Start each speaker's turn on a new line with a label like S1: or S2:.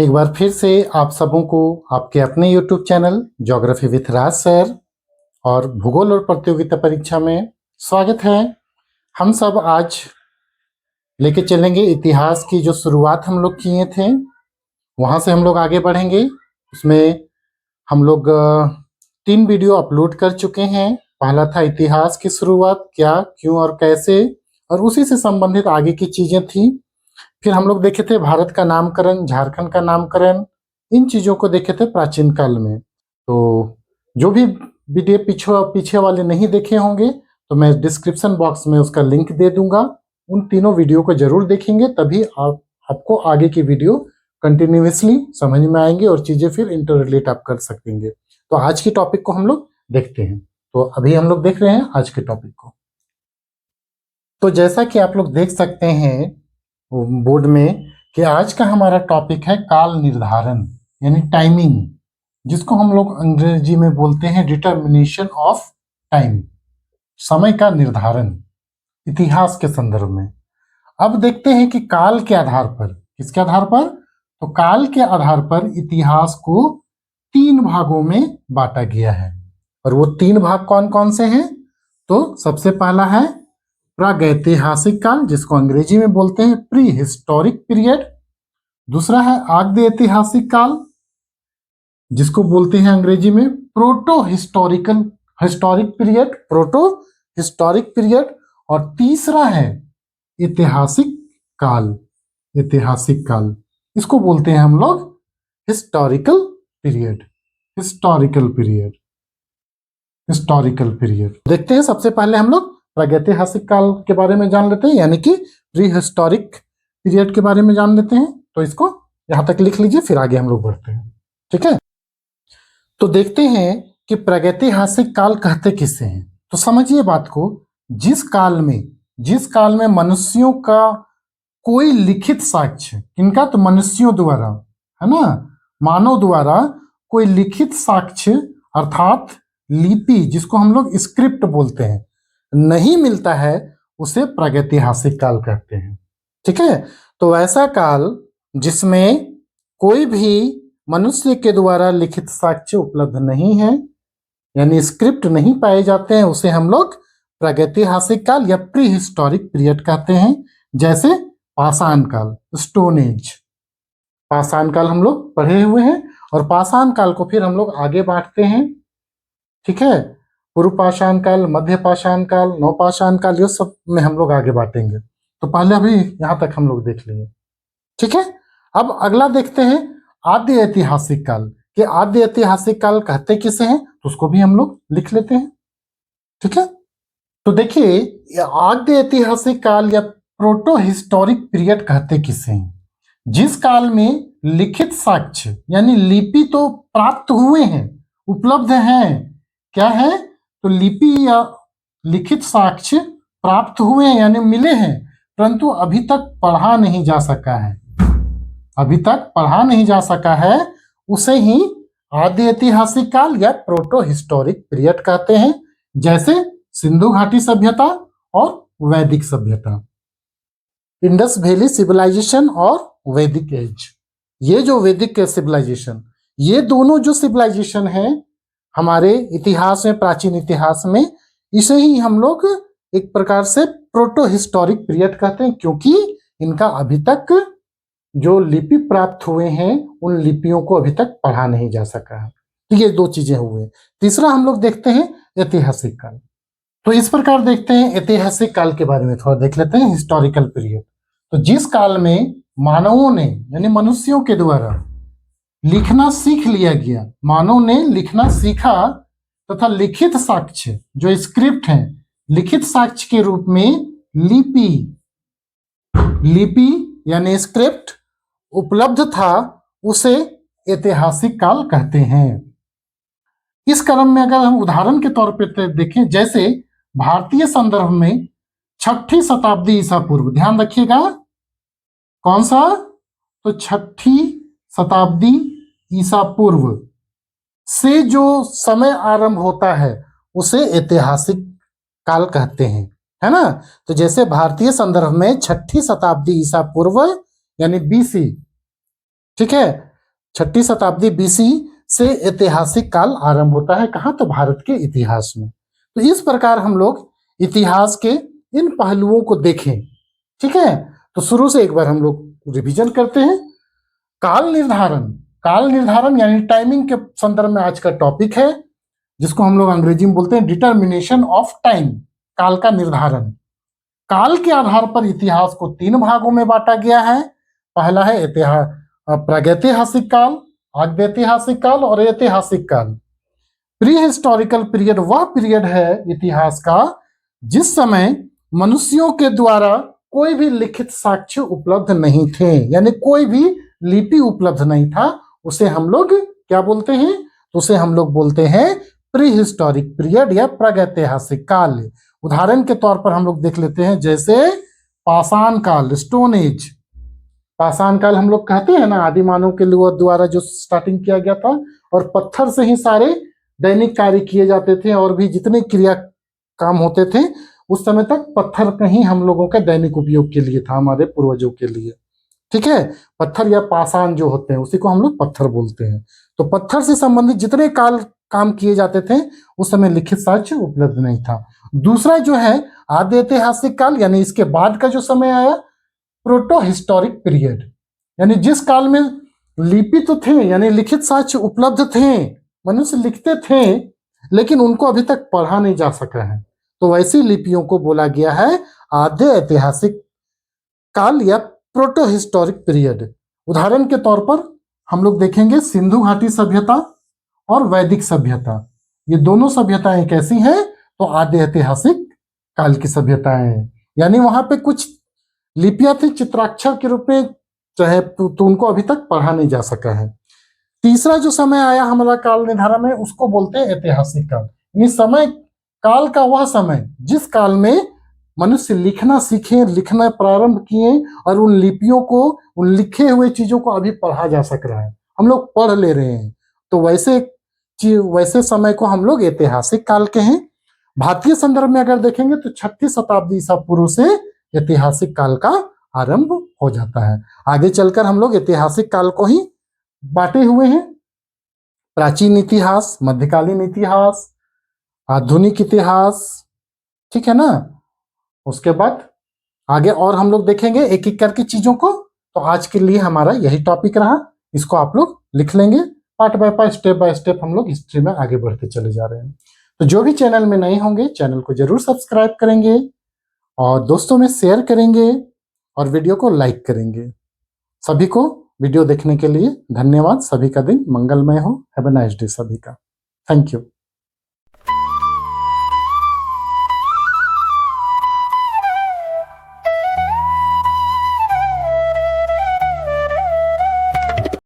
S1: एक बार फिर से आप सबों को आपके अपने YouTube channel geography with Raj sir और भूगोल और प्रतियोगिता परीक्षा में स्वागत है। हम सब आज लेके चलेंगे इतिहास की जो शुरुआत हम लोग किए थे, वहाँ से हम लोग आगे बढ़ेंगे। उसमें हम लोग 3 वीडियो अपलोड कर चुके हैं। पहला था इतिहास की शुरुआत, क्या, क्यों और कैसे, और उसी से संबंधित आगे की चीज़ें थी। फिर हम लोग देखे थे भारत का नामकरण, झारखंड का नामकरण, इन चीज़ों को देखे थे प्राचीन काल में। तो जो भी वीडियो पीछे वाले नहीं देखे होंगे तो मैं डिस्क्रिप्शन बॉक्स में उसका लिंक दे दूंगा। उन तीनों वीडियो को जरूर देखेंगे, तभी आपको आगे की वीडियो कंटिन्यूसली समझ में आएंगे और चीज़ें फिर इंटर रिलेट आप कर सकेंगे। तो आज की टॉपिक को हम लोग देखते हैं। तो अभी हम लोग देख रहे हैं आज के टॉपिक को। तो जैसा कि आप लोग देख सकते हैं बोर्ड में कि आज का हमारा टॉपिक है काल निर्धारण यानी टाइमिंग, जिसको हम लोग अंग्रेजी में बोलते हैं डिटर्मिनेशन ऑफ टाइम, समय का निर्धारण इतिहास के संदर्भ में। अब देखते हैं कि काल के आधार पर, किसके आधार पर, तो काल के आधार पर इतिहास को 3 भागों में बांटा गया है। और वो 3 भाग कौन कौन से हैं, तो सबसे पहला है प्रागैतिहासिक काल, जिसको अंग्रेजी में बोलते हैं प्री हिस्टोरिक पीरियड। दूसरा है आद्य ऐतिहासिक काल, जिसको बोलते हैं अंग्रेजी में प्रोटो हिस्टोरिक पीरियड। और तीसरा है ऐतिहासिक काल, इसको बोलते हैं हम लोग हिस्टोरिकल पीरियड। देखते हैं, सबसे पहले हम लोग प्रागैतिहासिक काल के बारे में जान लेते हैं, यानी कि प्री हिस्टोरिक पीरियड के बारे में जान लेते हैं। तो इसको यहां तक लिख लीजिए, फिर आगे हम लोग बढ़ते हैं। ठीक है, तो देखते हैं कि प्रागैतिहासिक काल कहते किसे हैं। तो समझिए बात को, जिस काल में मनुष्यों का कोई लिखित साक्ष्य, इनका तो मनुष्यों द्वारा, है ना, मानव द्वारा कोई लिखित साक्ष्य अर्थात लिपि, जिसको हम लोग स्क्रिप्ट बोलते हैं, नहीं मिलता है, उसे प्रागैतिहासिक काल कहते हैं। ठीक है, तो ऐसा काल जिसमें कोई भी मनुष्य के द्वारा लिखित साक्ष्य उपलब्ध नहीं है, यानी स्क्रिप्ट नहीं पाए जाते हैं, उसे हम लोग प्रागैतिहासिक काल या प्री हिस्टोरिक पीरियड कहते हैं। जैसे पाषाण काल, स्टोन एज, पाषाण काल हम लोग पढ़े हुए हैं, और पाषाण काल को फिर हम लोग आगे बांटते हैं। ठीक है, पूर्व पाषाण काल, मध्य पाषाण काल, नवपाषाण काल, ये सब में हम लोग आगे बांटेंगे। तो पहले अभी यहां तक हम लोग देख लिए। ठीक है, अब अगला देखते हैं आद्य ऐतिहासिक काल, कि आद्य ऐतिहासिक काल कहते किसे हैं, तो उसको भी हम लोग लिख लेते हैं। ठीक है, तो देखिए आद्य ऐतिहासिक काल या प्रोटो हिस्टोरिक पीरियड कहते किसे हैं, जिस काल में लिखित साक्ष्य यानी लिपि तो प्राप्त हुए हैं, उपलब्ध हैं, क्या है, तो लिपि या लिखित साक्ष्य प्राप्त हुए हैं यानी मिले हैं, परंतु अभी तक पढ़ा नहीं जा सका है, उसे ही आद्य ऐतिहासिक काल या प्रोटो हिस्टोरिक पीरियड कहते हैं। जैसे सिंधु घाटी सभ्यता और वैदिक सभ्यता, इंडस वैली सिविलाइजेशन और वैदिक एज। ये जो वैदिक सिविलाइजेशन, ये दोनों जो सिविलाइजेशन है हमारे इतिहास में, प्राचीन इतिहास में, इसे ही हम लोग एक प्रकार से प्रोटो हिस्टोरिक पीरियड कहते हैं, क्योंकि इनका अभी तक जो लिपि प्राप्त हुए हैं, उन लिपियों को अभी तक पढ़ा नहीं जा सका है। तो ये 2 चीजें हुए। तीसरा हम लोग देखते हैं ऐतिहासिक काल। तो इस प्रकार देखते हैं ऐतिहासिक काल के बारे में थोड़ा देख लेते हैं, हिस्टोरिकल पीरियड। तो जिस काल में मानवों ने यानी मनुष्यों के द्वारा लिखना सीख लिया गया, मानव ने लिखना सीखा तथा लिखित साक्ष्य जो स्क्रिप्ट है, लिखित साक्ष्य के रूप में लिपि यानी स्क्रिप्ट उपलब्ध था, उसे ऐतिहासिक काल कहते हैं। इस क्रम में अगर हम उदाहरण के तौर पर देखें, जैसे भारतीय संदर्भ में 6ठी शताब्दी ईसा पूर्व, ध्यान रखिएगा कौन सा, तो 6ठी शताब्दी ईसा पूर्व से जो समय आरंभ होता है उसे ऐतिहासिक काल कहते हैं, है ना। तो जैसे भारतीय संदर्भ में 6ठी शताब्दी ईसा पूर्व यानी BC, ठीक है, छठी शताब्दी बीसी से ऐतिहासिक काल आरंभ होता है। कहाँ? तो भारत के इतिहास में। तो इस प्रकार हम लोग इतिहास के इन पहलुओं को देखें। ठीक है, तो शुरू से एक बार हम लोग रिवीजन करते हैं। काल निर्धारण, काल निर्धारण यानी टाइमिंग के संदर्भ में आज का टॉपिक है, जिसको हम लोग अंग्रेजी में बोलते हैं डिटर्मिनेशन ऑफ टाइम, काल का निर्धारण। काल के आधार पर इतिहास को 3 भागों में बांटा गया है। पहला है प्रागैतिहासिक काल, आद्यैतिहासिक काल और ऐतिहासिक काल। प्री हिस्टोरिकल पीरियड वह पीरियड है इतिहास का जिस समय मनुष्यों के द्वारा कोई भी लिखित साक्ष्य उपलब्ध नहीं थे, यानी कोई भी लिपि उपलब्ध नहीं था। उसे हम लोग क्या बोलते हैं? तो उसे हम लोग बोलते हैं प्री हिस्टोरिक पीरियड या प्रागैतिहासिक काल। उदाहरण के तौर पर हम लोग देख लेते हैं, जैसे पाषाण काल, स्टोन एज। पाषाण काल हम लोग कहते हैं ना, आदि मानव के द्वारा जो स्टार्टिंग किया गया था, और पत्थर से ही सारे दैनिक कार्य किए जाते थे, और भी जितने क्रिया काम होते थे उस समय तक पत्थर का ही हम लोगों का दैनिक उपयोग के लिए था, हमारे पूर्वजों के लिए। ठीक है, पत्थर या पाषाण जो होते हैं उसी को हम लोग पत्थर बोलते हैं। तो पत्थर से संबंधित जितने काम किए जाते थे उस समय लिखित साक्ष्य उपलब्ध नहीं था। दूसरा जो है आद्य ऐतिहासिक काल, यानी इसके बाद का जो समय आया, प्रोटो हिस्टोरिक पीरियड, यानी जिस काल में लिपि तो थे, यानी लिखित साक्ष्य उपलब्ध थे, मनुष्य लिखते थे, लेकिन उनको अभी तक पढ़ा नहीं जा सका है, तो वैसी लिपियों को बोला गया है आद्य ऐतिहासिक काल या प्रोटो हिस्टोरिक पीरियड। उदाहरण के तौर पर हम लोग देखेंगे सिंधु घाटी सभ्यता और वैदिक सभ्यता। ये दोनों सभ्यताएं कैसी हैं? तो आद्य ऐतिहासिक काल की सभ्यताएं हैं, यानी वहां पे कुछ लिपियां थी चित्राक्षर के रूप में, चाहे तो उनको अभी तक पढ़ा नहीं जा सका है। तीसरा जो समय आया हमारा काल निर्धारण में, उसको बोलते हैं ऐतिहासिक काल, यानी समय काल का वह समय जिस काल में मनुष्य लिखना सीखे, लिखना प्रारंभ किए, और उन लिपियों को, उन लिखे हुए चीजों को अभी पढ़ा जा सक रहा है, हम लोग पढ़ ले रहे हैं। तो वैसे समय को हम लोग ऐतिहासिक काल के हैं। भारतीय संदर्भ में अगर देखेंगे तो 6ठी शताब्दी ईसा पूर्व से ऐतिहासिक काल का आरंभ हो जाता है। आगे चलकर हम लोग ऐतिहासिक काल को ही बांटे हुए हैं, प्राचीन इतिहास, मध्यकालीन इतिहास, आधुनिक इतिहास। ठीक है ना? उसके बाद आगे और हम लोग देखेंगे एक एक करके चीजों को। तो आज के लिए हमारा यही टॉपिक रहा, इसको आप लोग लिख लेंगे। पार्ट बाय स्टेप हम लोग हिस्ट्री में आगे बढ़ते चले जा रहे हैं। तो जो भी चैनल में नए होंगे चैनल को जरूर सब्सक्राइब करेंगे, और दोस्तों में शेयर करेंगे, और वीडियो को लाइक करेंगे। सभी को वीडियो देखने के लिए धन्यवाद। सभी का दिन मंगलमय हो। हैव अ नाइस डे सभी का। Thank you.